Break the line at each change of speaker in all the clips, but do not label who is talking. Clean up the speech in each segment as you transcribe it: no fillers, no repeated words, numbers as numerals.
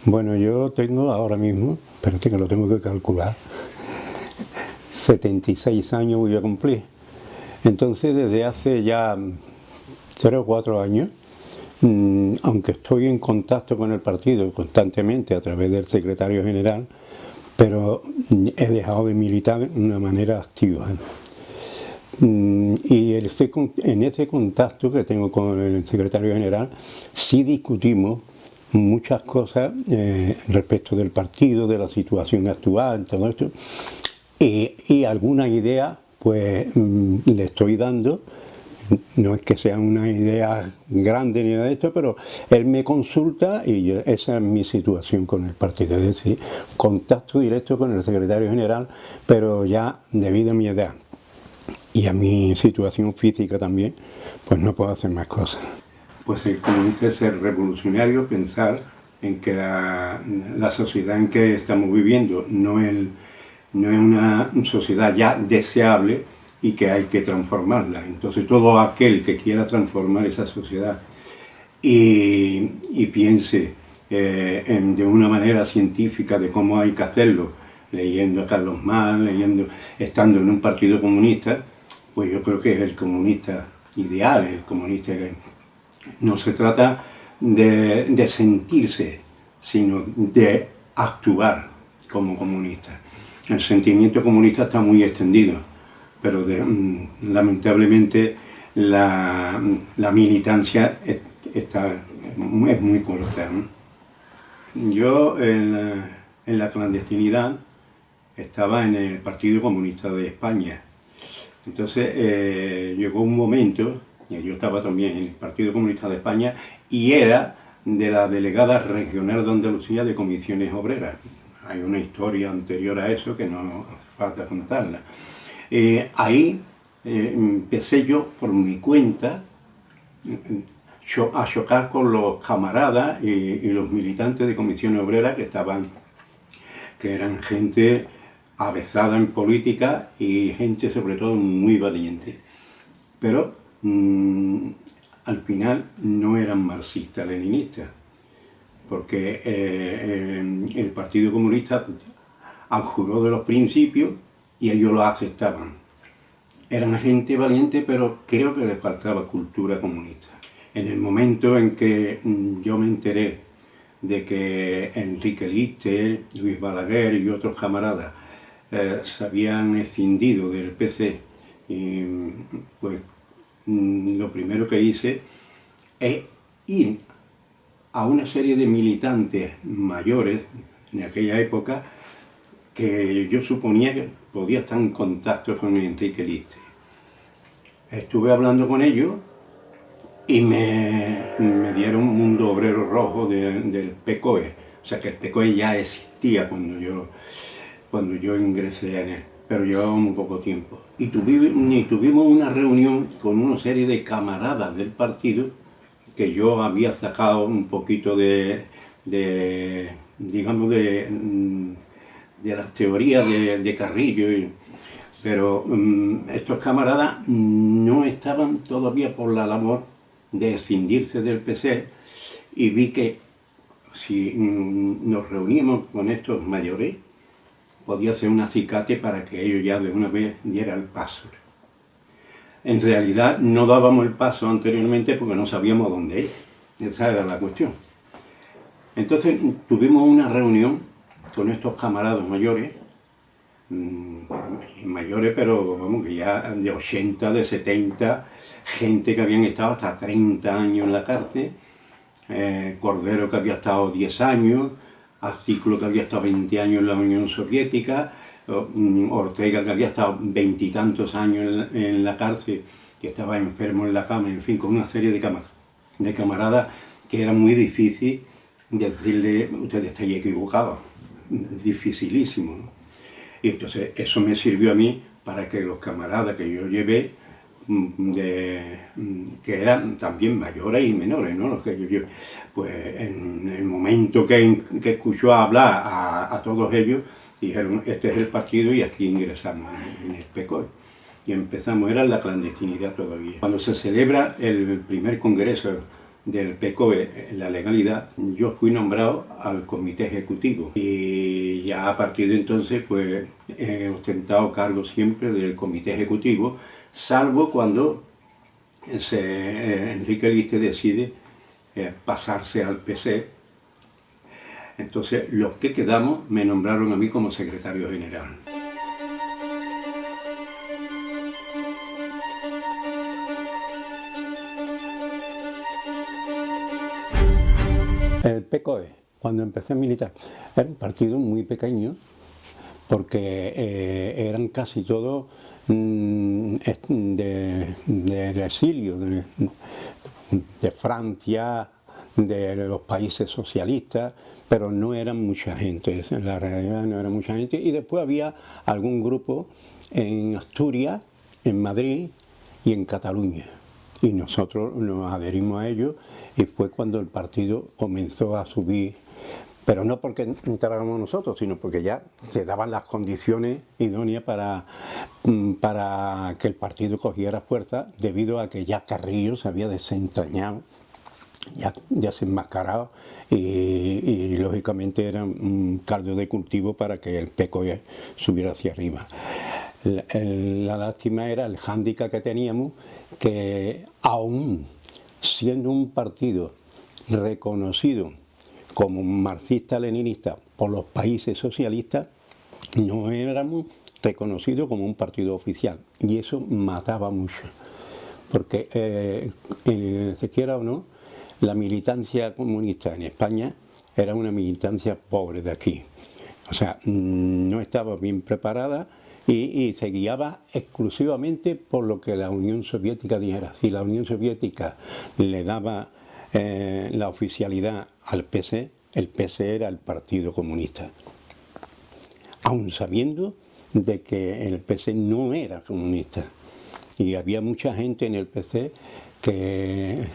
Bueno, yo tengo ahora mismo, espérate que lo tengo que calcular, 76 años voy a cumplir. Entonces, desde hace ya 3 o 4 años, aunque estoy en contacto con el partido constantemente a través del secretario general, pero he dejado de militar de una manera activa. Y en ese contacto que tengo con el secretario general, sí discutimos muchas cosas respecto del partido, de la situación actual, todo esto, y alguna idea pues le estoy dando. No es que sea una idea grande ni nada de esto, pero él me consulta y esa es mi situación con el partido, es decir, contacto directo con el secretario general, pero ya debido a mi edad y a mi situación física también, pues no puedo hacer más cosas. Pues el comunista es ser revolucionario, pensar en que la sociedad en que estamos viviendo no es una sociedad ya deseable y que hay que transformarla. Entonces todo aquel que quiera transformar esa sociedad y piense de una manera científica de cómo hay que hacerlo, leyendo a Carlos Marx, estando en un partido comunista, pues yo creo que es el comunista ideal, el comunista que no se trata de sentirse, sino de actuar como comunista. El sentimiento comunista está muy extendido, pero lamentablemente la militancia es muy corta, ¿no? Yo en la clandestinidad estaba en el Partido Comunista de España. Entonces llegó un momento, yo estaba también en el Partido Comunista de España y era de la delegada regional de Andalucía de Comisiones Obreras. Hay una historia anterior a eso que no falta contarla. Ahí empecé yo por mi cuenta a chocar con los camaradas y los militantes de Comisiones Obreras que eran gente avezada en política y gente sobre todo muy valiente. Pero al final no eran marxistas-leninistas, porque el Partido Comunista abjuró de los principios y ellos lo aceptaban. Eran gente valiente, pero creo que les faltaba cultura comunista. En el momento en que yo me enteré de que Enrique Liste, Luis Balaguer y otros camaradas se habían escindido del PC, pues lo primero que hice es ir a una serie de militantes mayores en aquella época que yo suponía que podía estar en contacto con Enrique Liste. Estuve hablando con ellos y me dieron un Mundo Obrero Rojo del PCOE, o sea que el PCOE ya existía cuando yo ingresé en él, pero llevaba muy poco tiempo. Y tuvimos una reunión con una serie de camaradas del partido que yo había sacado un poquito digamos, de las teorías de Carrillo, pero estos camaradas no estaban todavía por la labor de escindirse del PC y vi que si nos reuníamos con estos mayores podía hacer un acicate para que ellos ya de una vez dieran el paso. En realidad no dábamos el paso anteriormente porque no sabíamos dónde ir, esa era la cuestión. Entonces tuvimos una reunión con estos camaradas mayores, pero vamos, que ya de 80, de 70, gente que habían estado hasta 30 años en la cárcel, Cordero que había estado 10 años, Aciclo que había estado 20 años en la Unión Soviética, Ortega que había estado 20 y tantos años en la cárcel, que estaba enfermo en la cama, en fin, con una serie de camaradas que era muy difícil decirle, ustedes estáis equivocados, dificilísimo, ¿no? Y entonces eso me sirvió a mí para que los camaradas que yo llevé, que eran también mayores y menores, ¿no? Los que yo llevé, pues en el momento que escuchó hablar a todos ellos, dijeron, este es el partido y aquí ingresamos en el PCOE. Y empezamos, era la clandestinidad todavía. Cuando se celebra el primer congreso del PCOE en la legalidad, yo fui nombrado al comité ejecutivo y ya a partir de entonces pues he ostentado cargos siempre del comité ejecutivo, salvo cuando Enrique Liste decide pasarse al PC. Entonces los que quedamos me nombraron a mí como secretario general. El PCOE, cuando empecé a militar, era un partido muy pequeño porque eran casi todos del exilio, de Francia, de los países socialistas, pero no eran mucha gente, en la realidad no era mucha gente. Y después había algún grupo en Asturias, en Madrid y en Cataluña. Y nosotros nos adherimos a ellos y fue cuando el partido comenzó a subir, pero no porque entráramos nosotros, sino porque ya se daban las condiciones idóneas para que el partido cogiera fuerza, debido a que ya Carrillo se había desentrañado, ya se enmascarado y lógicamente era un caldo de cultivo para que el PCOE subiera hacia arriba. La lástima era el hándicap que teníamos, que aún siendo un partido reconocido como marxista-leninista por los países socialistas, no éramos reconocidos como un partido oficial, y eso mataba mucho, porque se quiera o no, la militancia comunista en España era una militancia pobre de aquí, o sea, no estaba bien preparada y se guiaba exclusivamente por lo que la Unión Soviética dijera. Si la Unión Soviética le daba la oficialidad al PC, el PC era el Partido Comunista, aun sabiendo de que el PC no era comunista. Y había mucha gente en el PC que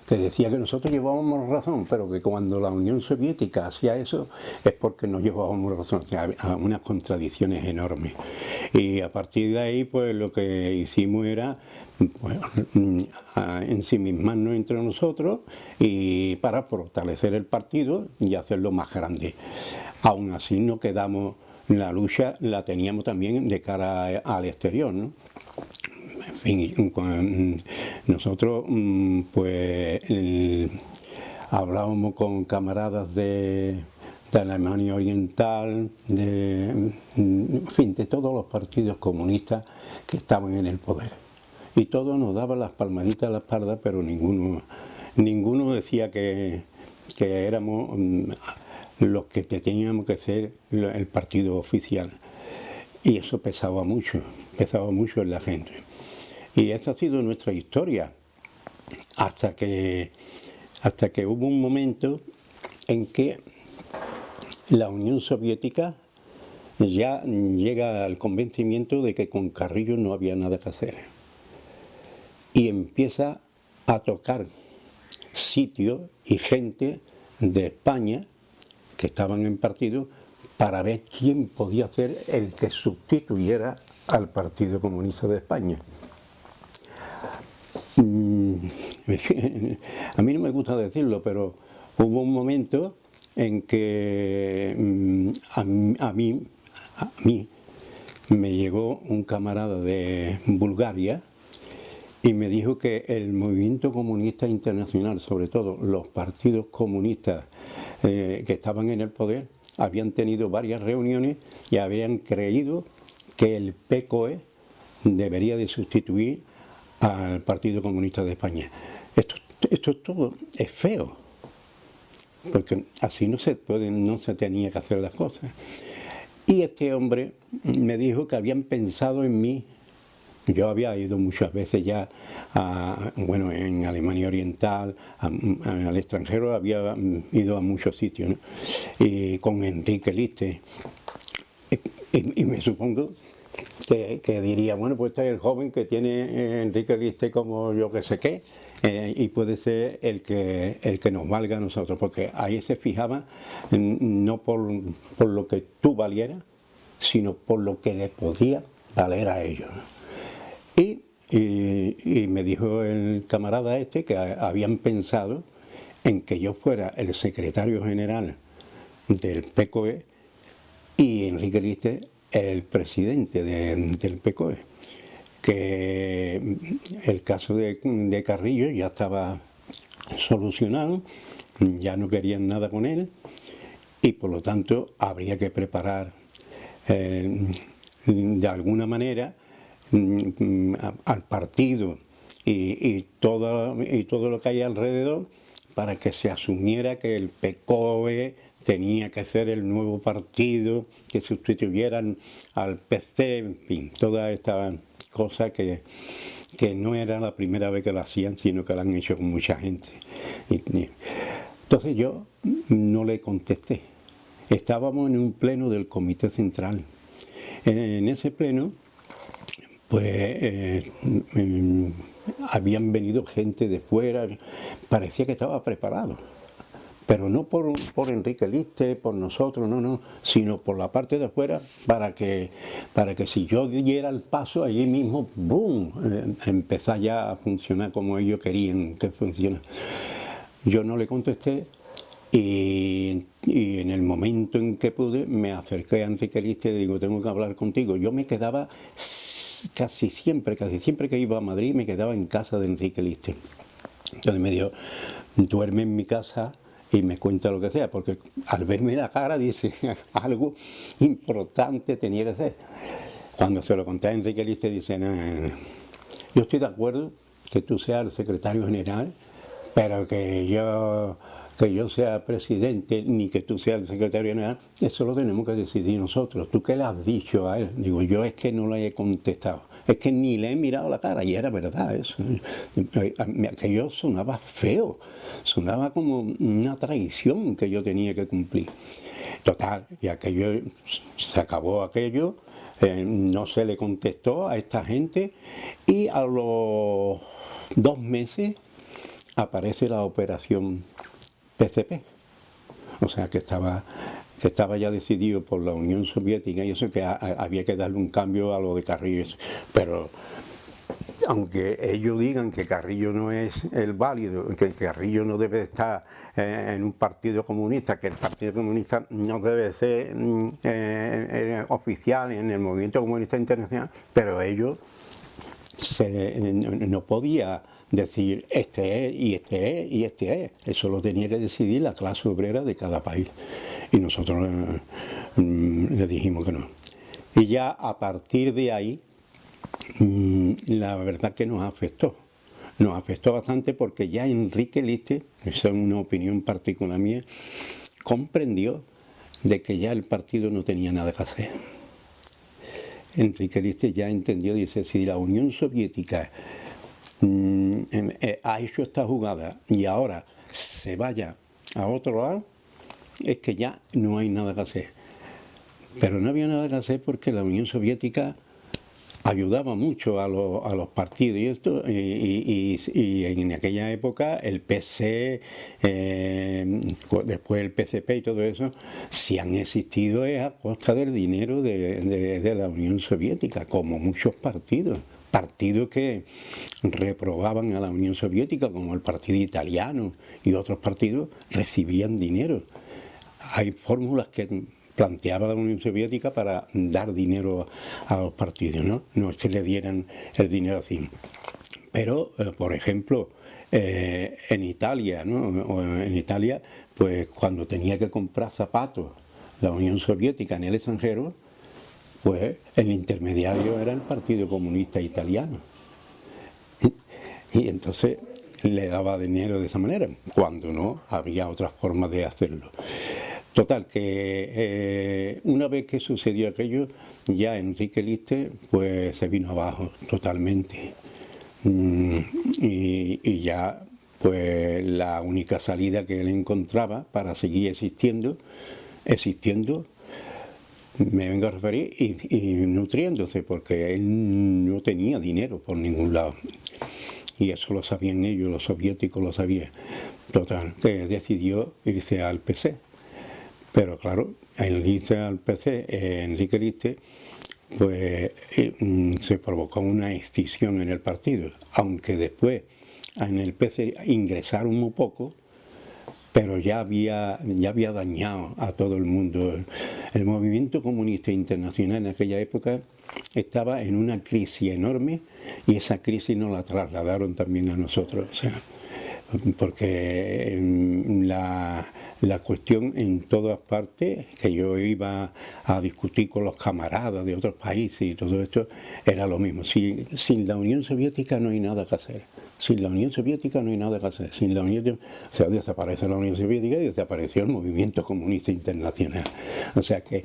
decía que nosotros llevábamos razón, pero que cuando la Unión Soviética hacía eso es porque no llevábamos razón. O sea, había unas contradicciones enormes. Y a partir de ahí, pues lo que hicimos era ensimismarnos entre nosotros y para fortalecer el partido y hacerlo más grande. Aún así no quedamos, la lucha la teníamos también de cara al exterior, ¿no? En fin, nosotros pues hablábamos con camaradas de Alemania Oriental, en fin, de todos los partidos comunistas que estaban en el poder. Y todos nos daban las palmaditas a la espalda, pero ninguno decía que éramos los que teníamos que ser el partido oficial. Y eso pesaba mucho en la gente. Y esa ha sido nuestra historia, hasta que hubo un momento en que la Unión Soviética ya llega al convencimiento de que con Carrillo no había nada que hacer. Y empieza a tocar sitios y gente de España que estaban en partido para ver quién podía ser el que sustituyera al Partido Comunista de España. A mí no me gusta decirlo, pero hubo un momento en que a mí me llegó un camarada de Bulgaria y me dijo que el movimiento comunista internacional, sobre todo los partidos comunistas que estaban en el poder, habían tenido varias reuniones y habían creído que el PCOE debería de sustituir al Partido Comunista de España. Esto todo es feo, porque así no se tenía que hacer las cosas. Y este hombre me dijo que habían pensado en mí. Yo había ido muchas veces ya en Alemania Oriental, al extranjero, había ido a muchos sitios, ¿no? Y con Enrique Liste. Y me supongo que diría, bueno, pues este es el joven que tiene Enrique Liste como yo que sé qué, y puede ser el que nos valga a nosotros, porque ahí se fijaba no por lo que tú valieras, sino por lo que le podía valer a ellos, ¿no? Y y me dijo el camarada este que habían pensado en que yo fuera el secretario general del PCOE y Enrique Liste el presidente del PCOE, que el caso de Carrillo ya estaba solucionado, ya no querían nada con él y por lo tanto habría que preparar de alguna manera al partido y todo lo que hay alrededor para que se asumiera que el PCOE tenía que ser el nuevo partido, que sustituyeran al PC, en fin, todas estas cosas que no era la primera vez que lo hacían, sino que lo han hecho con mucha gente. Entonces yo no le contesté. Estábamos en un pleno del Comité Central. En ese pleno, pues habían venido gente de fuera, parecía que estaba preparado. Pero no por Enrique Liste, por nosotros, no, sino por la parte de afuera, para que si yo diera el paso, allí mismo, ¡boom!, empezara ya a funcionar como ellos querían que funcionara. Yo no le contesté y en el momento en que pude, me acerqué a Enrique Liste y digo, tengo que hablar contigo. Yo me quedaba casi siempre que iba a Madrid, me quedaba en casa de Enrique Liste. Entonces me dijo, duerme en mi casa y me cuenta lo que sea, porque al verme la cara dice, algo importante tenía que ser. Cuando se lo conté a Enrique Liste dice, no, yo estoy de acuerdo que tú seas el secretario general, pero que yo sea presidente ni que tú seas el secretario general, eso lo tenemos que decidir nosotros. ¿Tú qué le has dicho a él? Digo, yo es que no le he contestado, es que ni le he mirado la cara, y era verdad eso. Aquello sonaba feo, sonaba como una traición que yo tenía que cumplir. Total, y aquello, se acabó aquello, no se le contestó a esta gente, y a los 2 meses aparece la operación PCP, o sea que estaba ya decidido por la Unión Soviética y eso, que había que darle un cambio a lo de Carrillo. Pero aunque ellos digan que Carrillo no es el válido, que Carrillo no debe estar en un partido comunista, que el Partido Comunista no debe ser oficial en el Movimiento Comunista Internacional, pero ellos no podía decir este es y este es y este es. Eso lo tenía que decidir la clase obrera de cada país. Y nosotros le dijimos que no. Y ya a partir de ahí, la verdad que nos afectó. Nos afectó bastante porque ya Enrique Liste, esa es una opinión particular mía, comprendió de que ya el partido no tenía nada que hacer. Enrique Liste ya entendió, dice, si la Unión Soviética ha hecho esta jugada y ahora se vaya a otro lado, es que ya no hay nada que hacer. Pero no había nada que hacer porque la Unión Soviética ayudaba mucho a los partidos y esto, y en aquella época el PC, después el PCP y todo eso, si han existido es a costa del dinero de la Unión Soviética, como muchos partidos que reprobaban a la Unión Soviética, como el partido italiano y otros partidos, recibían dinero. Hay fórmulas que planteaba la Unión Soviética para dar dinero a los partidos, ¿no? No es que le dieran el dinero así. Pero, por ejemplo, en Italia, ¿no? En Italia, pues cuando tenía que comprar zapatos la Unión Soviética en el extranjero, pues el intermediario era el Partido Comunista Italiano. Y entonces le daba dinero de esa manera, cuando no, había otras formas de hacerlo. Total, que una vez que sucedió aquello, ya Enrique Liste pues se vino abajo totalmente. Y ya pues la única salida que él encontraba para seguir existiendo, me vengo a referir, y nutriéndose, porque él no tenía dinero por ningún lado. Y eso lo sabían ellos, los soviéticos lo sabían. Total, que decidió irse al PC. Pero claro, al irse al PC, Enrique Liste, pues se provocó una escisión en el partido, aunque después en el PC ingresaron muy poco, pero ya había dañado a todo el mundo. El movimiento comunista internacional en aquella época estaba en una crisis enorme y esa crisis nos la trasladaron también a nosotros. O sea, porque la cuestión en todas partes, que yo iba a discutir con los camaradas de otros países y todo esto, era lo mismo. Sin la Unión Soviética no hay nada que hacer. Sin la Unión Soviética no hay nada que hacer. Sin la Unión, o sea, desaparece la Unión Soviética y desapareció el movimiento comunista internacional. O sea que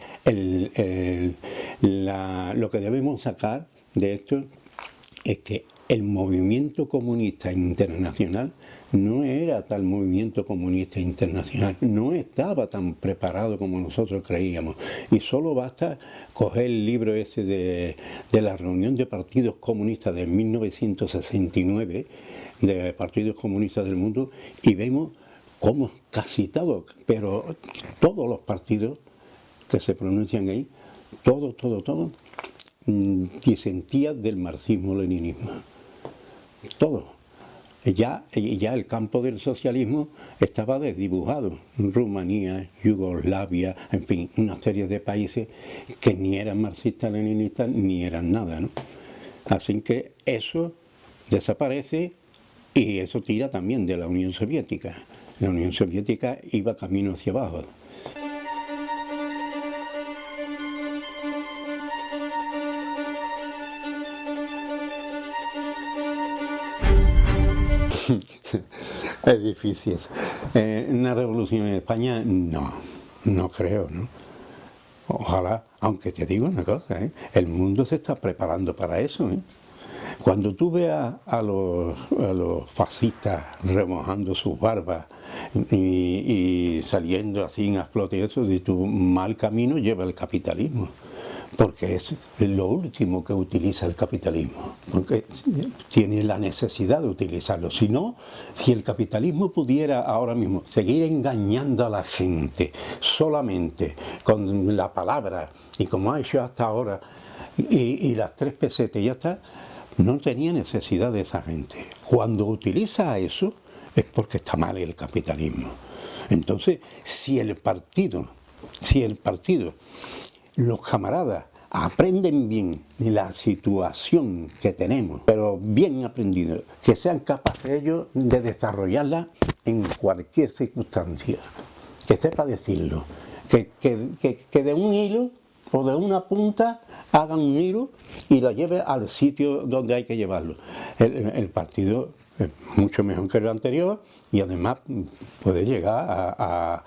lo que debemos sacar de esto es que el movimiento comunista internacional no era tal movimiento comunista internacional, no estaba tan preparado como nosotros creíamos. Y solo basta coger el libro ese de la reunión de partidos comunistas de 1969, de partidos comunistas del mundo, y vemos cómo casi todos, pero todos los partidos que se pronuncian ahí, todo, disentían del marxismo-leninismo. Todo. Ya el campo del socialismo estaba desdibujado. Rumanía, Yugoslavia, en fin, una serie de países que ni eran marxistas-leninistas ni eran nada, ¿no? Así que eso desaparece y eso tira también de la Unión Soviética. La Unión Soviética iba camino hacia abajo. Es difícil. Una revolución en España, no creo, ¿no? Ojalá, aunque te digo una cosa, el mundo se está preparando para eso, ¿eh? Cuando tú veas a los fascistas remojando sus barbas y saliendo así a flote y eso, de tu mal camino lleva el capitalismo. Porque es lo último que utiliza el capitalismo, porque tiene la necesidad de utilizarlo. Si no, si el capitalismo pudiera ahora mismo seguir engañando a la gente solamente con la palabra y como ha hecho hasta ahora y las 3 pesetas y ya está, no tenía necesidad de esa gente. Cuando utiliza eso es porque está mal el capitalismo. Entonces, si el partido, los camaradas aprenden bien la situación que tenemos, pero bien aprendido, que sean capaces ellos de desarrollarla en cualquier circunstancia, que sepa decirlo, que de un hilo o de una punta hagan un hilo y lo lleve al sitio donde hay que llevarlo. El partido es mucho mejor que el anterior y además puede llegar a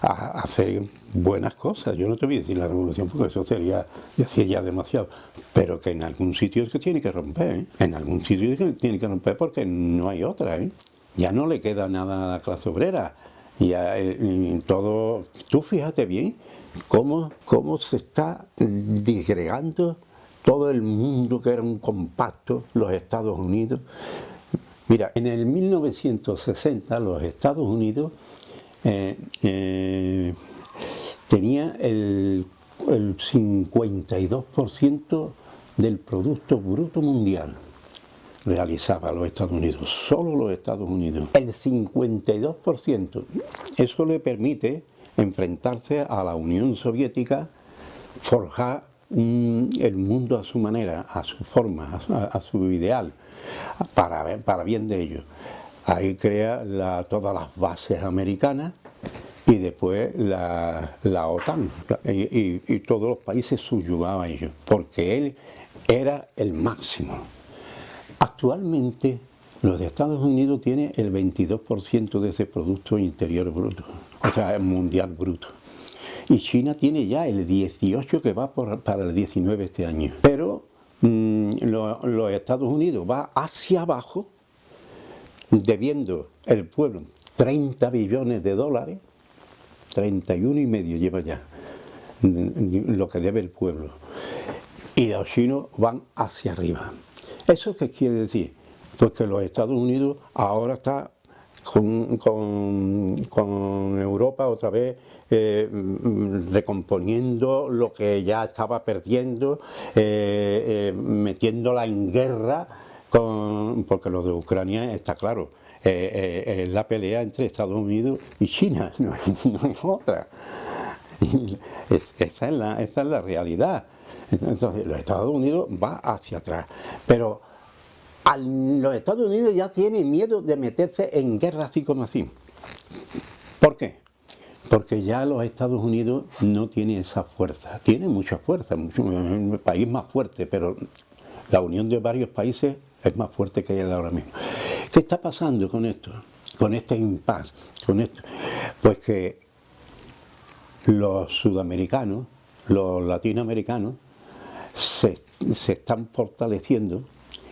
hacer buenas cosas. Yo no te voy a decir la revolución porque eso sería decir ya demasiado, pero que en algún sitio es que tiene que romper, ¿eh? En algún sitio es que tiene que romper porque no hay otra, ¿eh? Ya no le queda nada a la clase obrera. Ya todo, tú fíjate bien cómo se está disgregando todo el mundo que era un compacto, los Estados Unidos. Mira, en el 1960 los Estados Unidos tenía el 52% del Producto Bruto Mundial. Realizaba los Estados Unidos, solo los Estados Unidos. El 52%. Eso le permite enfrentarse a la Unión Soviética, forjar el mundo a su manera, a su forma, a su ideal, para bien de ellos. Ahí crea todas las bases americanas y después la OTAN y todos los países subyugaban a ellos, porque él era el máximo. Actualmente los Estados Unidos tienen el 22% de ese Producto Interior Bruto, o sea, el mundial bruto. Y China tiene ya el 18% que va para el 19 este año. Pero los Estados Unidos va hacia abajo, debiendo el pueblo 30 billones de dólares, 31,5 lleva ya, lo que debe el pueblo. Y los chinos van hacia arriba. ¿Eso qué quiere decir? Pues que los Estados Unidos ahora está con Europa otra vez recomponiendo lo que ya estaba perdiendo, metiéndola en guerra, porque lo de Ucrania está claro, es la pelea entre Estados Unidos y China, no es otra. Y esa es la realidad. Entonces los Estados Unidos va hacia atrás, pero los Estados Unidos ya tienen miedo de meterse en guerra así como así. ¿Por qué? Porque ya los Estados Unidos no tienen esa fuerza. Tienen mucha fuerza, es un país más fuerte, pero la unión de varios países es más fuerte que él ahora mismo. ¿Qué está pasando con esto? Con este impasse, con esto. Pues que los sudamericanos, los latinoamericanos, se están fortaleciendo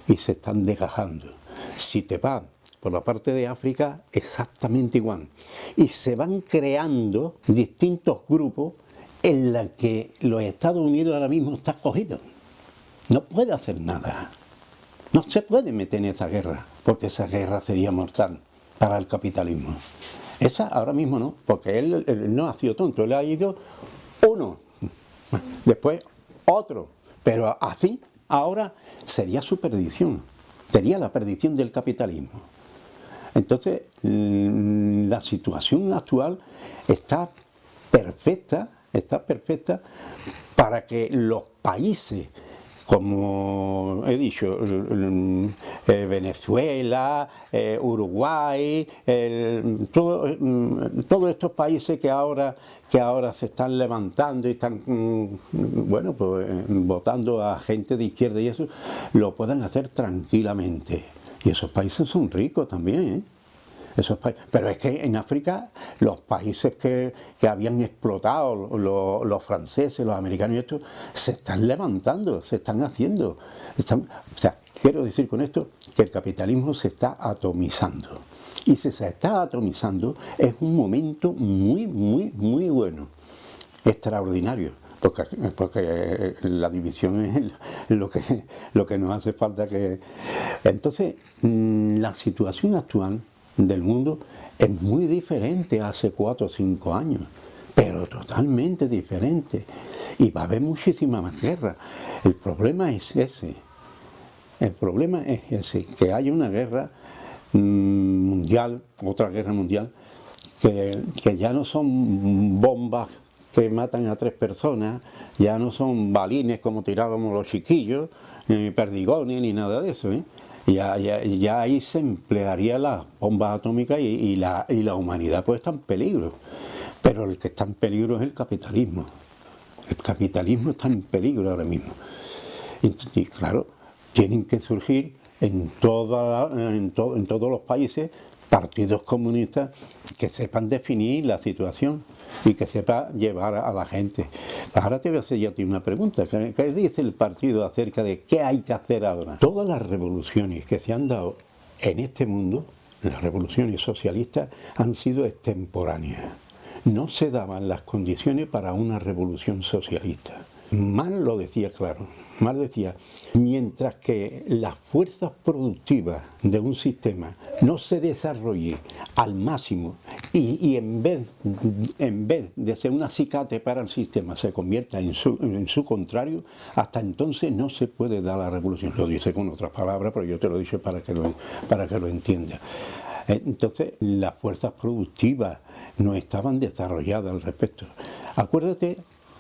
y se están desgajando. Si te vas por la parte de África, exactamente igual. Y se van creando distintos grupos en los que los Estados Unidos ahora mismo están cogidos. No puede hacer nada. No se puede meter en esa guerra, porque esa guerra sería mortal para el capitalismo. Esa ahora mismo no, porque él no ha sido tonto, él ha ido uno, después otro, pero así ahora sería su perdición, sería la perdición del capitalismo. Entonces, la situación actual está perfecta para que los países, como he dicho, Venezuela, Uruguay, todos estos países que ahora se están levantando y están, bueno, pues votando a gente de izquierda y eso, lo puedan hacer tranquilamente. Y esos países son ricos también, ¿eh? Pero es que en África los países que habían explotado, los franceses, los americanos y esto, se están levantando, se están haciendo. O sea, quiero decir con esto que el capitalismo se está atomizando. Y si se está atomizando es un momento muy, muy, muy bueno, extraordinario. Porque la división es lo que nos hace falta que... Entonces, la situación actual del mundo es muy diferente a hace 4 o 5 años, pero totalmente diferente. Y va a haber muchísima más guerra. El problema es ese. El problema es ese, que hay una guerra mundial, otra guerra mundial, que ya no son bombas que matan a 3 personas, ya no son balines como tirábamos los chiquillos, ni perdigones, ni nada de eso, ¿eh? Ya ahí se emplearía las bombas atómicas y la humanidad pues está en peligro. Pero el que está en peligro es el capitalismo. El capitalismo está en peligro ahora mismo. Y claro, tienen que surgir en todos los países partidos comunistas que sepan definir la situación y que sepa llevar a la gente. Ahora te voy a hacer yo a ti una pregunta. ¿Qué dice el partido acerca de qué hay que hacer ahora? Todas las revoluciones que se han dado en este mundo, las revoluciones socialistas, han sido extemporáneas. No se daban las condiciones para una revolución socialista. Marx lo decía claro. Marx decía, mientras que las fuerzas productivas de un sistema no se desarrolle al máximo y en vez de ser un acicate para el sistema se convierta en su contrario, hasta entonces no se puede dar la revolución. Lo dice con otras palabras, pero yo te lo he dicho para que lo entiendas. Entonces, las fuerzas productivas no estaban desarrolladas al respecto. Acuérdate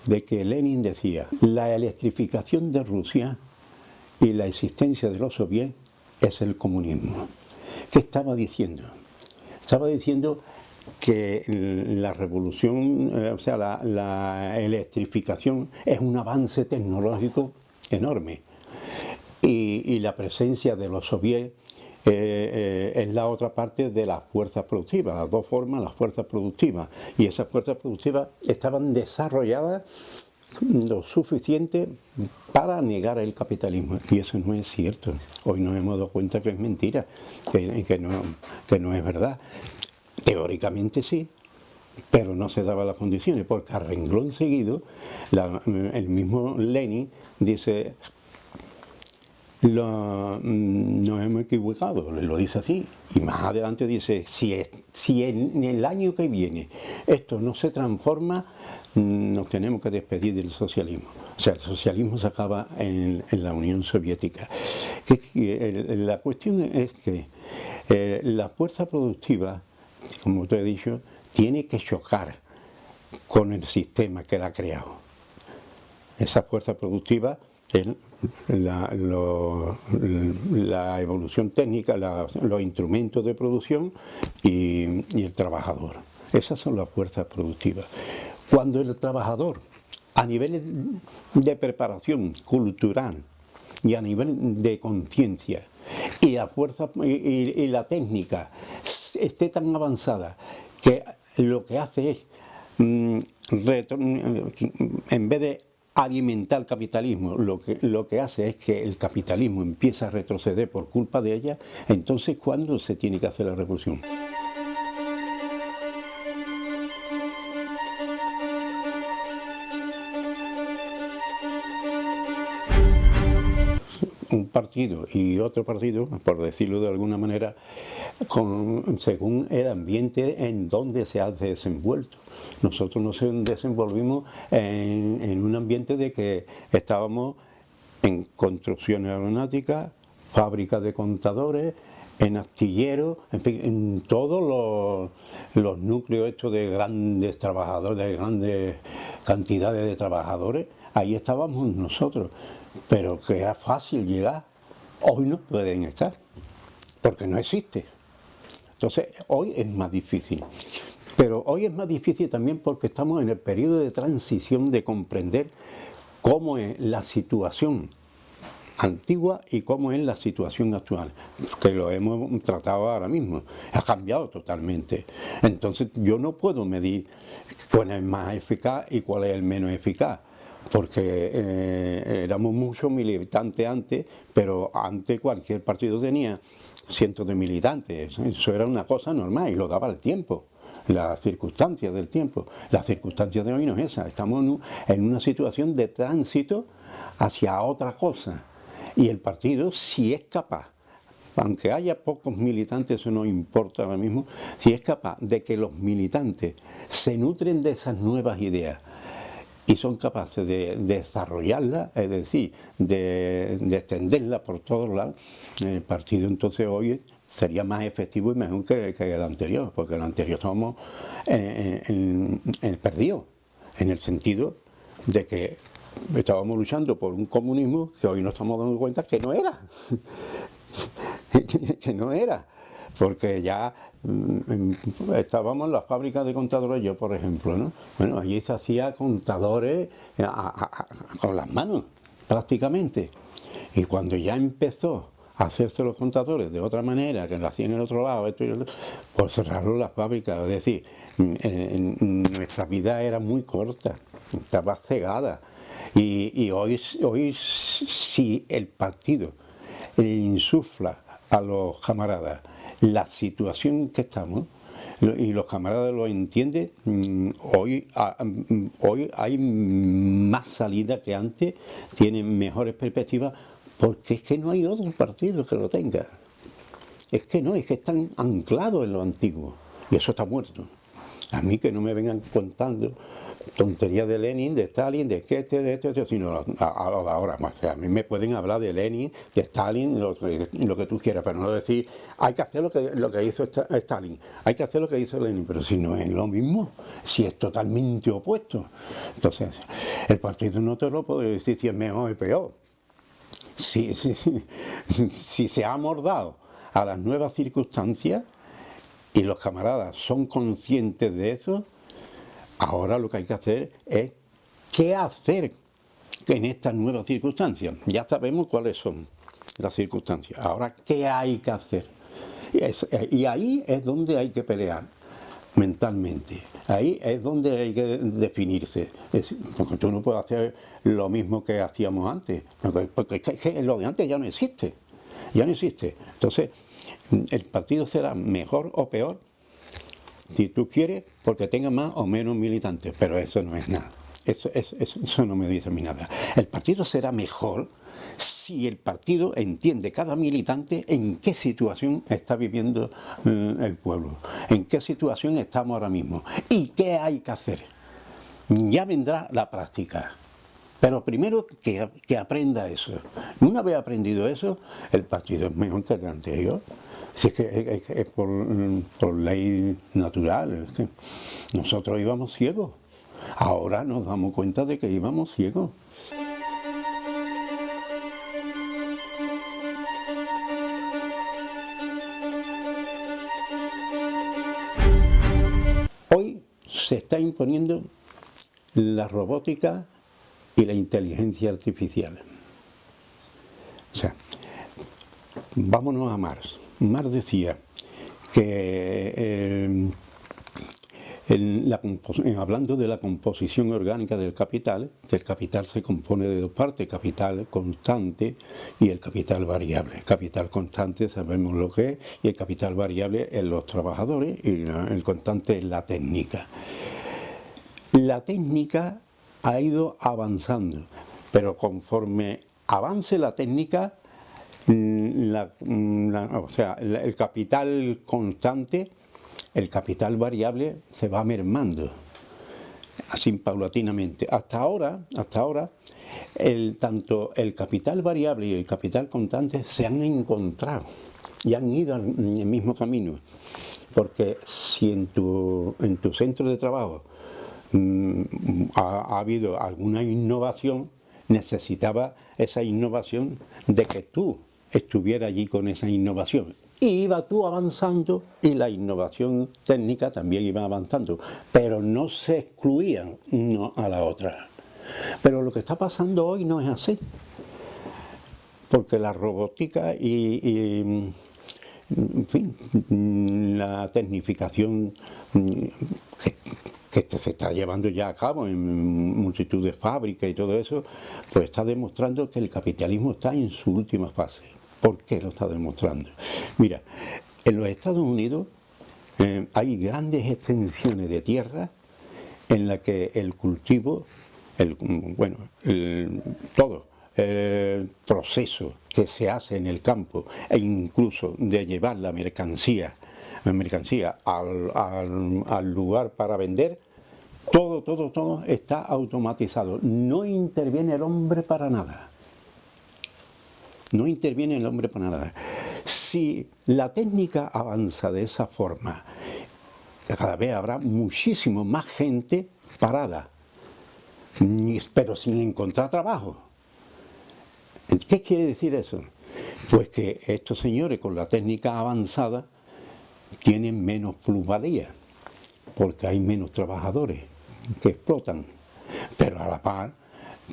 de que Lenin decía, la electrificación de Rusia y la existencia de los soviets es el comunismo. ¿Qué estaba diciendo? Estaba diciendo que la revolución, o sea, la electrificación es un avance tecnológico enorme. Y la presencia de los soviets es la otra parte de las fuerzas productivas, las dos formas, las fuerzas productivas. Y esas fuerzas productivas estaban desarrolladas lo suficiente para negar el capitalismo. Y eso no es cierto. Hoy nos hemos dado cuenta que es mentira, que no es verdad. Teóricamente sí, pero no se daban las condiciones, porque a renglón seguido, el mismo Lenin dice, Nos hemos equivocado, lo dice así. Y más adelante dice, si en el año que viene esto no se transforma, nos tenemos que despedir del socialismo. O sea, el socialismo se acaba en la Unión Soviética. La cuestión es que la fuerza productiva, como te he dicho, tiene que chocar con el sistema que la ha creado. Esa fuerza productiva es la evolución técnica, los instrumentos de producción y el trabajador. Esas son las fuerzas productivas. Cuando el trabajador, a nivel de preparación cultural y a nivel de conciencia, y la fuerza y la técnica esté tan avanzada que lo que hace es, en vez de alimentar el capitalismo, lo que hace es que el capitalismo empieza a retroceder por culpa de ella, entonces ¿cuándo se tiene que hacer la revolución? Un partido y otro partido, por decirlo de alguna manera, según el ambiente en donde se ha desenvuelto. Nosotros nos desenvolvimos en un ambiente de que estábamos en construcciones aeronáuticas, fábricas de contadores, en astilleros, en fin, en todos los núcleos hechos de grandes trabajadores, de grandes cantidades de trabajadores, ahí estábamos nosotros. Pero que era fácil llegar, hoy no pueden estar, porque no existe. Entonces, hoy es más difícil. Pero hoy es más difícil también porque estamos en el periodo de transición de comprender cómo es la situación antigua y cómo es la situación actual, que lo hemos tratado ahora mismo. Ha cambiado totalmente. Entonces, yo no puedo medir cuál es más eficaz y cuál es el menos eficaz. Porque éramos muchos militantes antes, pero antes cualquier partido tenía cientos de militantes. Eso era una cosa normal y lo daba el tiempo, las circunstancias del tiempo. Las circunstancias de hoy no es esa. Estamos en una situación de tránsito hacia otra cosa. Y el partido, si es capaz, aunque haya pocos militantes, eso no importa ahora mismo, si es capaz de que los militantes se nutren de esas nuevas ideas, y son capaces de desarrollarla, es decir, de extenderla por todos lados, el partido entonces hoy sería más efectivo y mejor que el anterior, porque el anterior estábamos perdidos, en el sentido de que estábamos luchando por un comunismo que hoy nos estamos dando cuenta que no era, que no era. Porque ya estábamos en las fábricas de contadores, yo por ejemplo, ¿no? Bueno, allí se hacía contadores con las manos, prácticamente. Y cuando ya empezó a hacerse los contadores de otra manera, que lo hacían en el otro lado, pues cerraron las fábricas. Es decir, nuestra vida era muy corta, estaba cegada. Y hoy si el partido insufla a los camaradas la situación que estamos, y los camaradas lo entienden, hoy hay más salida que antes, tienen mejores perspectivas, porque es que no hay otro partido que lo tenga. Es que no, es que están anclados en lo antiguo, y eso está muerto. A mí que no me vengan contando tonterías de Lenin, de Stalin, de esto, sino a lo de ahora. O sea, a mí me pueden hablar de Lenin, de Stalin, lo que tú quieras, pero no decir, hay que hacer lo que hizo Stalin, hay que hacer lo que hizo Lenin, pero si no es lo mismo, si es totalmente opuesto. Entonces, el partido no te lo puede decir si es mejor o peor. Si se ha amordado a las nuevas circunstancias y los camaradas son conscientes de eso, ahora lo que hay que hacer es qué hacer en estas nuevas circunstancias. Ya sabemos cuáles son las circunstancias. Ahora, ¿qué hay que hacer? Y ahí es donde hay que pelear mentalmente. Ahí es donde hay que definirse. Porque tú no puedes hacer lo mismo que hacíamos antes. Porque es que lo de antes ya no existe. Ya no existe. Entonces, el partido será mejor o peor, si tú quieres, porque tenga más o menos militantes, pero eso no es nada. Eso no me dice a mí nada. El partido será mejor si el partido entiende, cada militante, en qué situación está viviendo el pueblo, en qué situación estamos ahora mismo y qué hay que hacer. Ya vendrá la práctica. Pero primero que aprenda eso. Una vez aprendido eso, el partido es mejor que el anterior. Si es que es por ley natural. Es que nosotros íbamos ciegos. Ahora nos damos cuenta de que íbamos ciegos. Hoy se está imponiendo la robótica y la inteligencia artificial. O sea, vámonos a Marx. Marx decía que hablando de la composición orgánica del capital, que el capital se compone de dos partes, capital constante y el capital variable. El capital constante sabemos lo que es, y el capital variable es los trabajadores, y el constante es la técnica. La técnica ha ido avanzando, pero conforme avance la técnica, o sea, el capital constante, el capital variable se va mermando, así paulatinamente. Hasta ahora, tanto el capital variable y el capital constante se han encontrado y han ido en el mismo camino, porque si en tu centro de trabajo ha habido alguna innovación, necesitaba esa innovación de que tú estuvieras allí con esa innovación. Y iba tú avanzando y la innovación técnica también iba avanzando, pero no se excluían una a la otra. Pero lo que está pasando hoy no es así, porque la robótica en fin, la tecnificación que se está llevando ya a cabo en multitud de fábricas y todo eso, pues está demostrando que el capitalismo está en su última fase. ¿Por qué lo está demostrando? Mira, en los Estados Unidos hay grandes extensiones de tierra en la que el cultivo, todo el proceso que se hace en el campo e incluso de llevar la mercancía al lugar para vender, todo está automatizado. No interviene el hombre para nada. No interviene el hombre para nada. Si la técnica avanza de esa forma, cada vez habrá muchísimo más gente parada, pero sin encontrar trabajo. ¿Qué quiere decir eso? Pues que estos señores con la técnica avanzada tienen menos plusvalía, porque hay menos trabajadores que explotan. Pero a la par,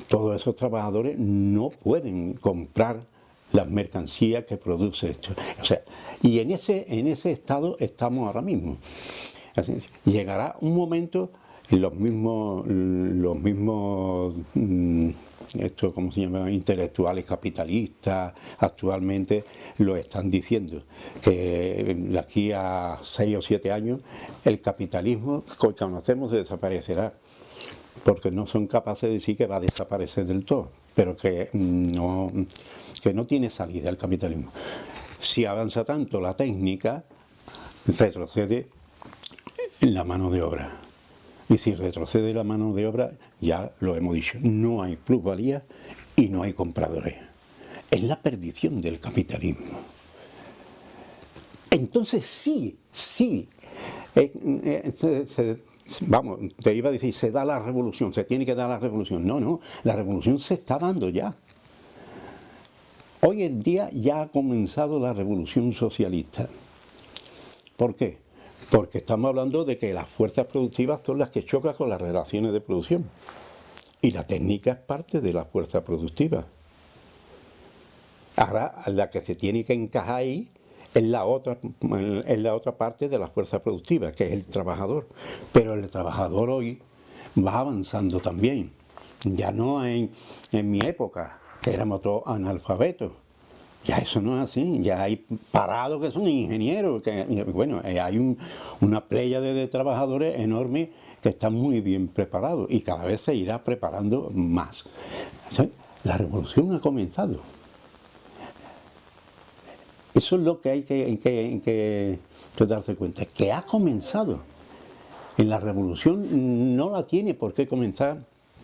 todos esos trabajadores no pueden comprar las mercancías que produce esto. O sea, y en ese estado estamos ahora mismo. Así, llegará un momento en los mismos ¿cómo se llama? Intelectuales capitalistas actualmente lo están diciendo, que de aquí a 6 o 7 años el capitalismo que conocemos desaparecerá, porque no son capaces de decir que va a desaparecer del todo, pero que no tiene salida el capitalismo. Si avanza tanto la técnica, retrocede la mano de obra. Y si retrocede la mano de obra, ya lo hemos dicho, no hay plusvalía y no hay compradores. Es la perdición del capitalismo. Entonces sí, vamos, te iba a decir, se da la revolución, se tiene que dar la revolución. No, la revolución se está dando ya. Hoy en día ya ha comenzado la revolución socialista. ¿Por qué? Porque estamos hablando de que las fuerzas productivas son las que chocan con las relaciones de producción. Y la técnica es parte de la fuerza productiva. Ahora, la que se tiene que encajar ahí es la otra parte de la fuerza productiva, que es el trabajador. Pero el trabajador hoy va avanzando también. Ya no en mi época, que éramos todos analfabetos. Ya eso no es así, ya hay parados que son ingenieros, hay una pléyade de trabajadores enorme que están muy bien preparados y cada vez se irá preparando más. ¿Sí? La revolución ha comenzado. Eso es lo que hay que darse cuenta, que ha comenzado. En la revolución no la tiene por qué comenzar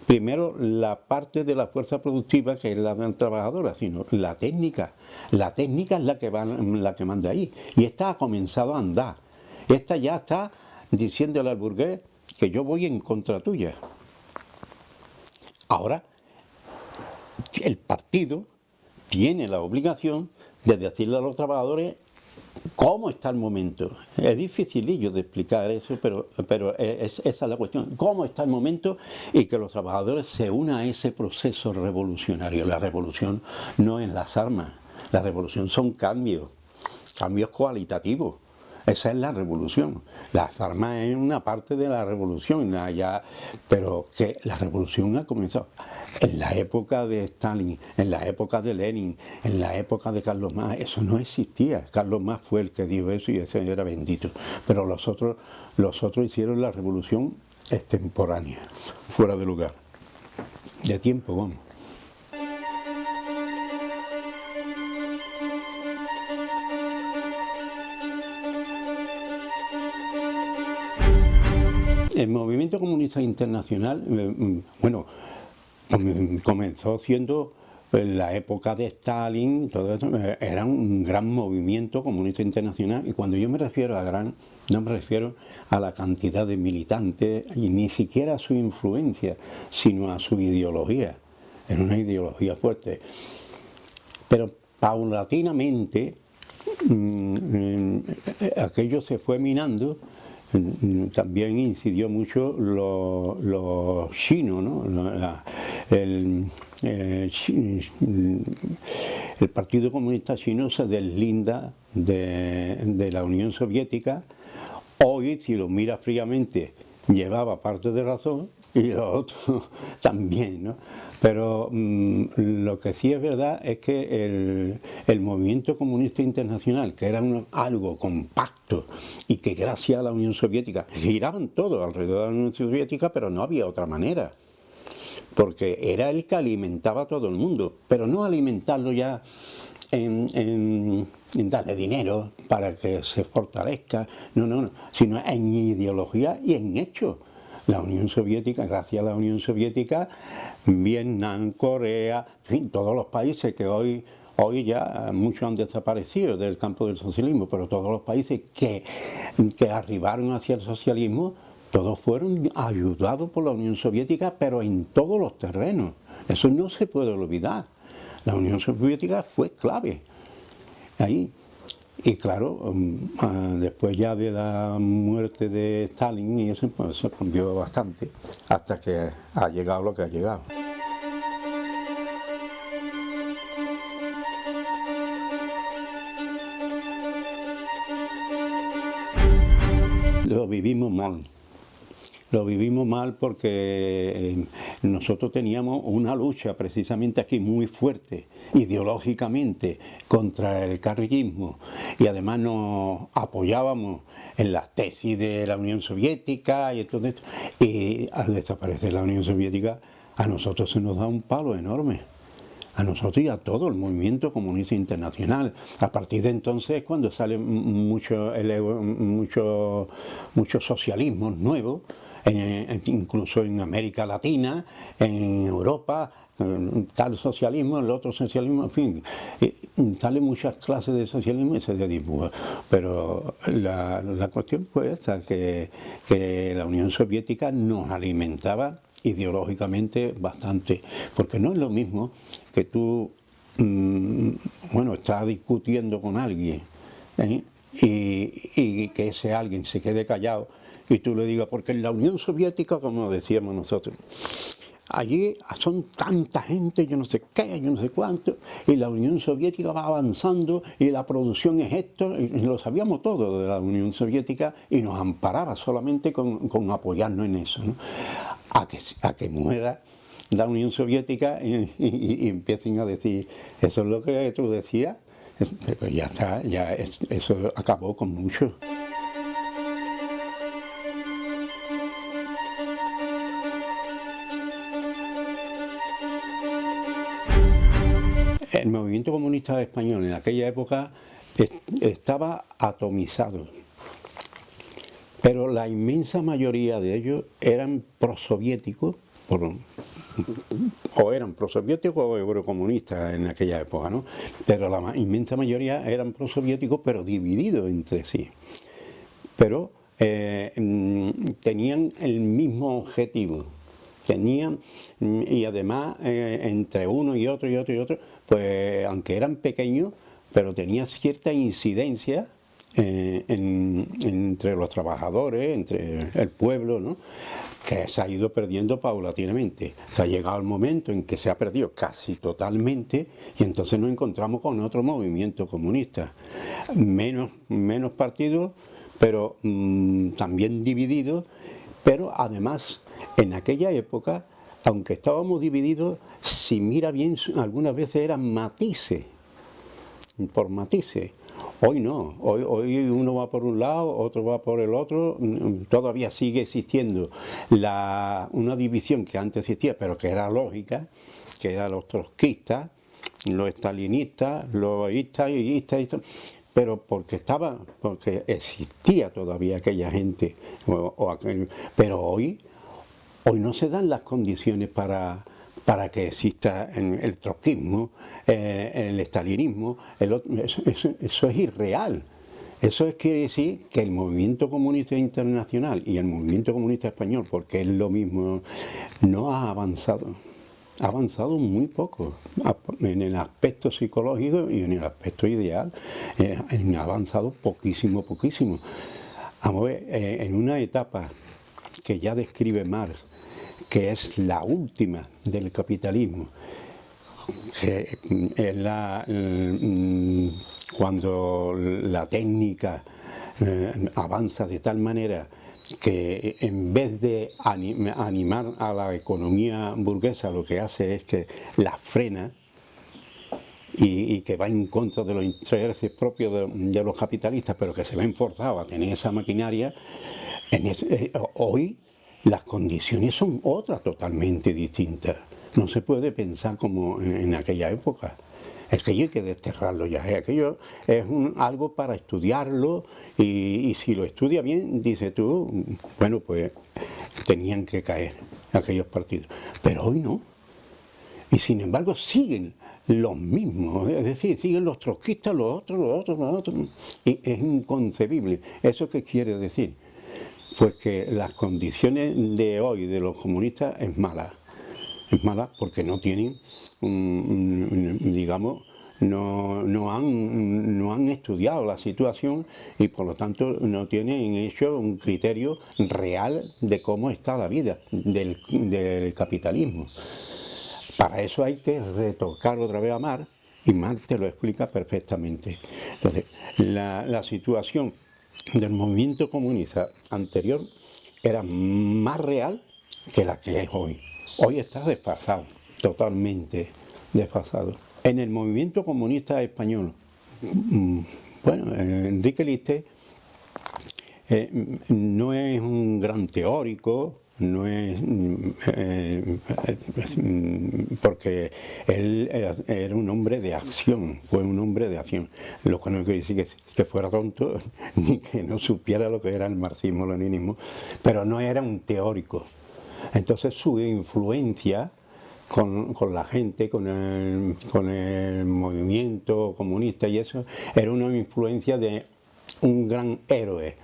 primero la parte de la fuerza productiva, que es la trabajadora, sino la técnica. La técnica es la que manda ahí. Y esta ha comenzado a andar. Esta ya está diciéndole al burgués que yo voy en contra tuya. Ahora, el partido tiene la obligación de decirle a los trabajadores cómo está el momento. Es dificilillo de explicar eso, pero esa es la cuestión. ¿Cómo está el momento? Y que los trabajadores se unan a ese proceso revolucionario. La revolución no es las armas, la revolución son cambios cualitativos. Esa es la revolución. Las armas es una parte de la revolución, pero que la revolución ha comenzado en la época de Stalin, en la época de Lenin, en la época de Carlos Marx. Eso no existía. Carlos Marx fue el que dijo eso y ese era bendito. Pero los otros hicieron la revolución extemporánea, fuera de lugar, de tiempo, vamos. El movimiento comunista internacional, bueno, comenzó siendo en la época de Stalin, todo eso, era un gran movimiento comunista internacional, y cuando yo me refiero a gran, no me refiero a la cantidad de militantes, y ni siquiera a su influencia, sino a su ideología. Era una ideología fuerte. Pero paulatinamente aquello se fue minando. También incidió mucho los chinos, ¿no? El Partido Comunista Chino se deslinda de la Unión Soviética. Hoy, si lo mira fríamente, llevaba parte de razón y lo otro también, ¿no? Pero lo que sí es verdad es que el movimiento comunista internacional, que era algo compacto y que gracias a la Unión Soviética giraban todo alrededor de la Unión Soviética, pero no había otra manera, porque era el que alimentaba a todo el mundo, pero no alimentarlo ya en darle dinero para que se fortalezca, no, sino en ideología y en hechos. La Unión Soviética, gracias a la Unión Soviética, Vietnam, Corea, en fin, todos los países que hoy ya muchos han desaparecido del campo del socialismo, pero todos los países que arribaron hacia el socialismo, todos fueron ayudados por la Unión Soviética, pero en todos los terrenos. Eso no se puede olvidar. La Unión Soviética fue clave ahí. Y claro, después ya de la muerte de Stalin y eso, pues se cambió bastante hasta que ha llegado lo que ha llegado. Lo vivimos mal. Lo vivimos mal porque nosotros teníamos una lucha precisamente aquí muy fuerte, ideológicamente, contra el carrillismo, y además nos apoyábamos en las tesis de la Unión Soviética y todo esto. Y al desaparecer la Unión Soviética, a nosotros se nos da un palo enorme. A nosotros y a todo el movimiento comunista internacional. A partir de entonces es cuando salen muchos socialismos nuevos, incluso en América Latina, en Europa, tal socialismo, el otro socialismo, en fin, salen muchas clases de socialismo y se dibuja. Pero la cuestión fue esa, que la Unión Soviética nos alimentaba ideológicamente bastante, porque no es lo mismo que tú estás discutiendo con alguien y que ese alguien se quede callado y tú le digas, porque en la Unión Soviética, como decíamos nosotros, allí son tanta gente, yo no sé qué, yo no sé cuánto, y la Unión Soviética va avanzando y la producción es esto, y lo sabíamos todo de la Unión Soviética y nos amparaba solamente con apoyarnos en eso, ¿no? A que muera la Unión Soviética y empiecen a decir, eso es lo que tú decías, pero ya está, eso acabó con mucho. movimiento comunista español en aquella época estaba atomizado, pero la inmensa mayoría de ellos eran prosoviéticos, o eran prosoviéticos o eurocomunistas en aquella época, ¿no? Pero la inmensa mayoría eran prosoviéticos, pero divididos entre sí. Pero tenían el mismo objetivo. Y además entre uno y otro, pues aunque eran pequeños, pero tenía cierta incidencia entre los trabajadores, entre el pueblo, ¿no? Que se ha ido perdiendo paulatinamente. Se ha llegado el momento en que se ha perdido casi totalmente y entonces nos encontramos con otro movimiento comunista. Menos partidos, pero también divididos, pero además en aquella época, aunque estábamos divididos, si mira bien, algunas veces eran matices, por matices. Hoy no, hoy uno va por un lado, otro va por el otro, todavía sigue existiendo una división que antes existía, pero que era lógica, que eran los trotskistas, los estalinistas, los istas, pero porque existía todavía aquella gente, pero hoy no se dan las condiciones para que exista el trotskismo, el estalinismo, eso es irreal. Eso quiere decir que el movimiento comunista internacional y el movimiento comunista español, porque es lo mismo, no ha avanzado. Ha avanzado muy poco en el aspecto psicológico y en el aspecto ideal. Ha avanzado poquísimo. Vamos a ver, en una etapa que ya describe Marx, que es la última del capitalismo, que es cuando la técnica avanza de tal manera que en vez de animar a la economía burguesa, lo que hace es que la frena y que va en contra de los intereses propios de los capitalistas, pero que se ven forzados a tener esa maquinaria. Hoy las condiciones son otras totalmente distintas. No se puede pensar como en aquella época. Aquello hay que desterrarlo ya. Aquello es algo para estudiarlo y si lo estudia bien, dice tú, bueno, pues tenían que caer aquellos partidos. Pero hoy no. Y sin embargo siguen los mismos, es decir, siguen los trotskistas, los otros. Y es inconcebible. ¿Eso qué quiere decir? Pues que las condiciones de hoy de los comunistas es mala. Es mala porque no tienen, digamos, no han estudiado la situación y por lo tanto no tienen hecho un criterio real de cómo está la vida del capitalismo. Para eso hay que retocar otra vez a Marx y Marx te lo explica perfectamente. Entonces, la situación del movimiento comunista anterior era más real que la que es hoy. Hoy está desfasado, totalmente desfasado. En el movimiento comunista español, bueno, Enrique Liste no es un gran teórico, no es porque él era un hombre de acción, fue un hombre de acción, lo que no quiere decir que fuera tonto ni que no supiera lo que era el marxismo-leninismo, pero no era un teórico. Entonces su influencia con la gente, con el movimiento comunista y eso, era una influencia de un gran héroe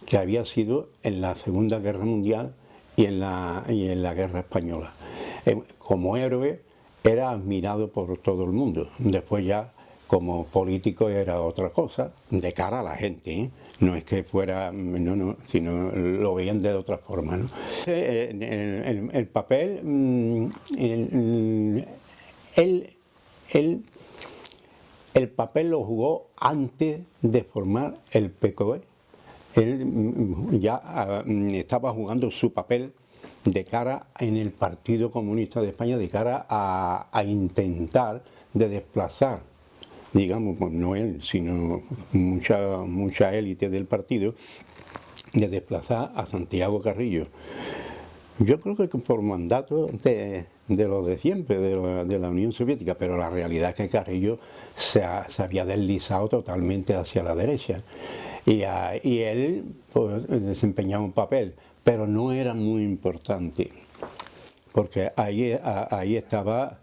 que había sido en la Segunda Guerra Mundial y en la Guerra Española. Como héroe era admirado por todo el mundo. Después ya como político era otra cosa, de cara a la gente, ¿eh? No es que fuera, sino lo veían de otra forma, ¿no? El papel, el papel lo jugó antes de formar el PCOE. Él ya estaba jugando su papel de cara en el Partido Comunista de España, de cara a intentar de desplazar, digamos, pues no él, sino mucha élite del partido, de desplazar a Santiago Carrillo. Yo creo que por mandato los de siempre, de la Unión Soviética, pero la realidad es que Carrillo se había deslizado totalmente hacia la derecha y él pues, desempeñaba un papel, pero no era muy importante, porque ahí estaba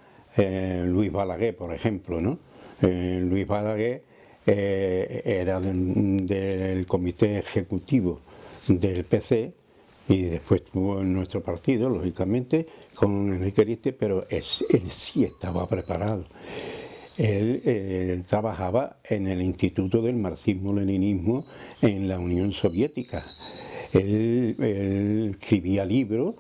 Luis Balaguer, por ejemplo, ¿no? Luis Balaguer era del comité ejecutivo del PC y después estuvo en nuestro partido, lógicamente, con Enrique Ariste, pero él sí estaba preparado. Él trabajaba en el Instituto del Marxismo-Leninismo en la Unión Soviética. Él escribía libros,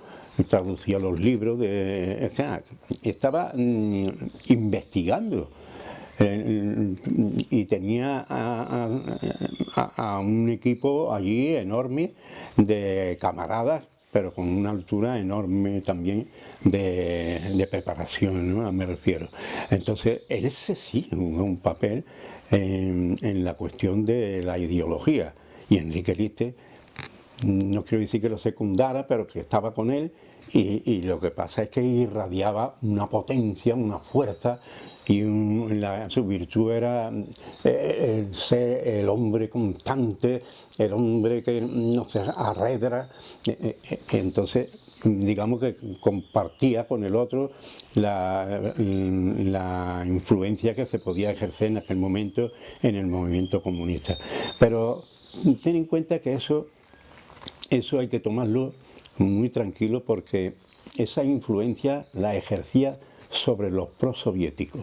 traducía los libros, o sea, estaba investigando. Y tenía a un equipo allí enorme de camaradas, pero con una altura enorme también de preparación, ¿no? Me refiero. Entonces, ese sí jugó un papel en la cuestión de la ideología. Y Enrique Ariste, no quiero decir que lo secundara, pero que estaba con él, y lo que pasa es que irradiaba una potencia, una fuerza, y su virtud era el hombre constante, el hombre que no se arredra. Entonces, digamos que compartía con el otro la influencia que se podía ejercer en aquel momento en el movimiento comunista. Pero ten en cuenta que eso hay que tomarlo muy tranquilo, porque esa influencia la ejercía sobre los prosoviéticos.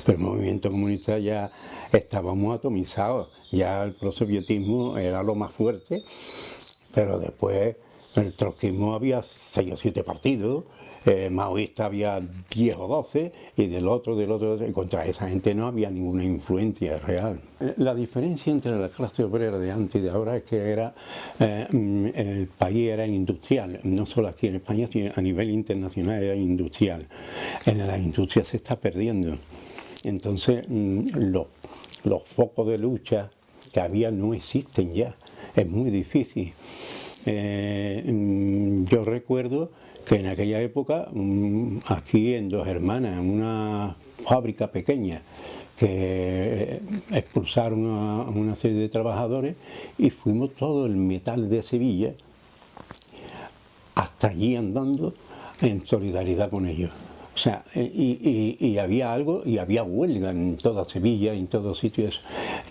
Pero el movimiento comunista ya estábamos atomizados, ya el prosovietismo era lo más fuerte, pero después el trotskismo había 6 o 7 partidos, maoísta había 10 o 12, y del otro, y contra esa gente no había ninguna influencia real. La diferencia entre la clase obrera de antes y de ahora es que el país era industrial, no solo aquí en España, sino a nivel internacional era industrial. En la industria se está perdiendo. Entonces los focos de lucha que había no existen ya, es muy difícil. Yo recuerdo que en aquella época, aquí en Dos Hermanas, en una fábrica pequeña, que expulsaron a una serie de trabajadores y fuimos todo el metal de Sevilla hasta allí andando en solidaridad con ellos. O sea, y había algo, y había huelga en toda Sevilla, en todos sitios.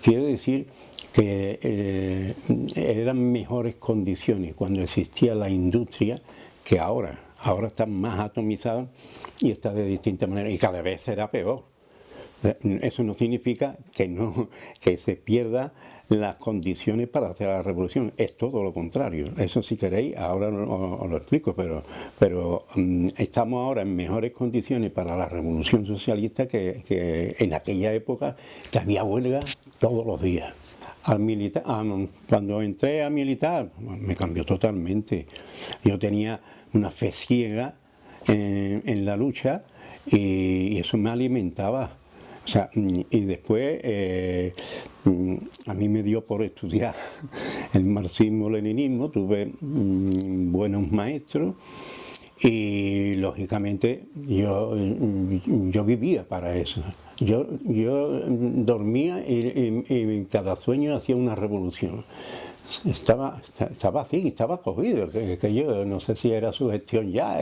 Quiero decir que eran mejores condiciones cuando existía la industria que ahora. Ahora está más atomizada y está de distinta manera, y cada vez será peor. Eso no significa que se pierdan las condiciones para hacer la revolución, es todo lo contrario. Eso, si queréis, ahora os lo explico, pero estamos ahora en mejores condiciones para la revolución socialista que en aquella época, que había huelga todos los días. Cuando entré a militar, me cambió totalmente. Yo tenía una fe ciega en la lucha, y eso me alimentaba. O sea, y después a mí me dio por estudiar el marxismo-leninismo, tuve buenos maestros y lógicamente yo vivía para eso. Yo dormía y cada sueño hacía una revolución. Estaba así, estaba cogido, que yo no sé si era su gestión ya,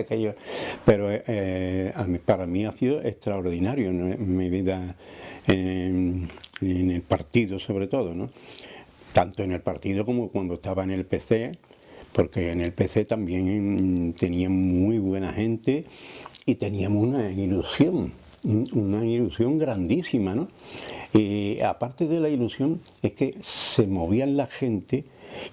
pero para mí ha sido extraordinario, ¿no? Mi vida en el partido, sobre todo, ¿no? Tanto en el partido como cuando estaba en el PC, porque en el PC también tenía muy buena gente y teníamos una ilusión grandísima, ¿no? Y aparte de la ilusión es que se movían la gente,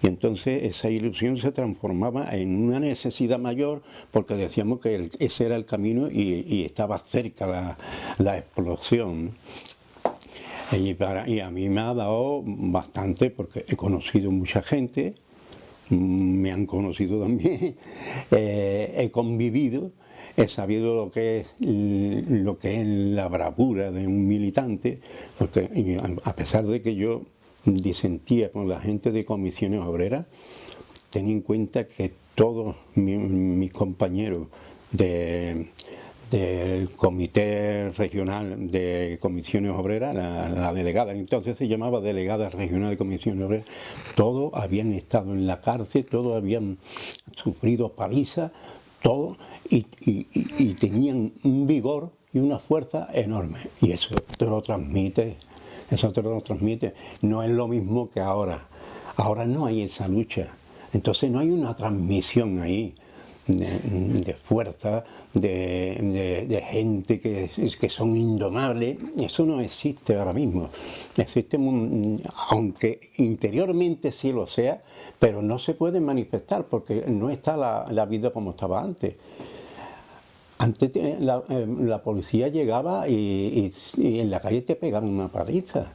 y entonces esa ilusión se transformaba en una necesidad mayor, porque decíamos que ese era el camino y estaba cerca la explosión. Y a mí me ha dado bastante, porque he conocido mucha gente, me han conocido también, he convivido, he sabido lo que es la bravura de un militante, porque a pesar de que yo disentía con la gente de comisiones obreras, ten en cuenta que todos mis compañeros de del Comité Regional de Comisiones Obreras, la delegada, entonces se llamaba Delegada Regional de Comisiones Obreras, todos habían estado en la cárcel, todos habían sufrido palizas, todos, y tenían un vigor y una fuerza enorme, y eso te lo transmite, no es lo mismo que ahora. Ahora no hay esa lucha, entonces no hay una transmisión ahí de fuerza, de gente que son indomables. Eso no existe ahora mismo. Existe, aunque interiormente sí lo sea, pero no se puede manifestar porque no está la vida como estaba antes. Antes la policía llegaba y en la calle te pegaban una paliza.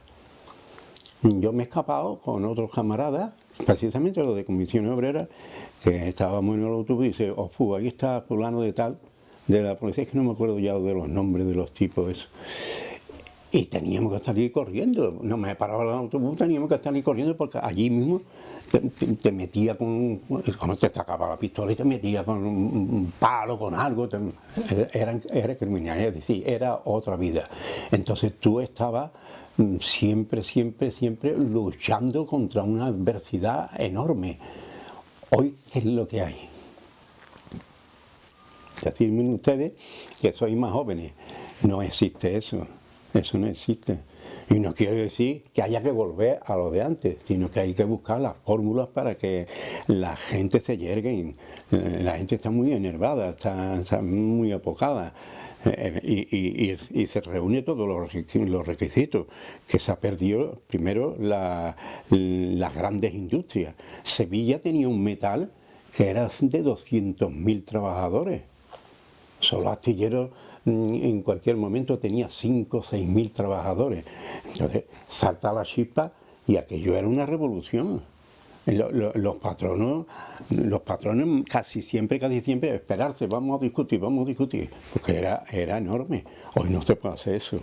Yo me he escapado con otros camaradas, precisamente los de Comisiones Obreras, que estábamos en el autobús y dice, ahí está fulano de tal, de la policía, es que no me acuerdo ya de los nombres de los tipos eso. Y teníamos que salir corriendo, no me paraba el autobús, teníamos que salir corriendo porque allí mismo te metía como te sacaba la pistola y te metía con un palo, con algo, era criminal, es decir, era otra vida. Entonces tú estabas siempre luchando contra una adversidad enorme. Hoy, ¿qué es lo que hay? Decirme ustedes que sois más jóvenes, no existe eso. Eso no existe. Y no quiero decir que haya que volver a lo de antes, sino que hay que buscar las fórmulas para que la gente se yergue. La gente está muy enervada, está muy apocada. Y se reúne todos los requisitos, que se ha perdido primero las grandes industrias. Sevilla tenía un metal que era de 200.000 trabajadores. Solo astilleros en cualquier momento tenía 5 o 6.000 trabajadores. Entonces salta la chispa y aquello era una revolución. Los patronos casi siempre, esperarse, vamos a discutir, porque era enorme. Hoy no se puede hacer eso.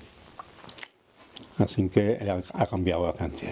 Así que ha cambiado bastante.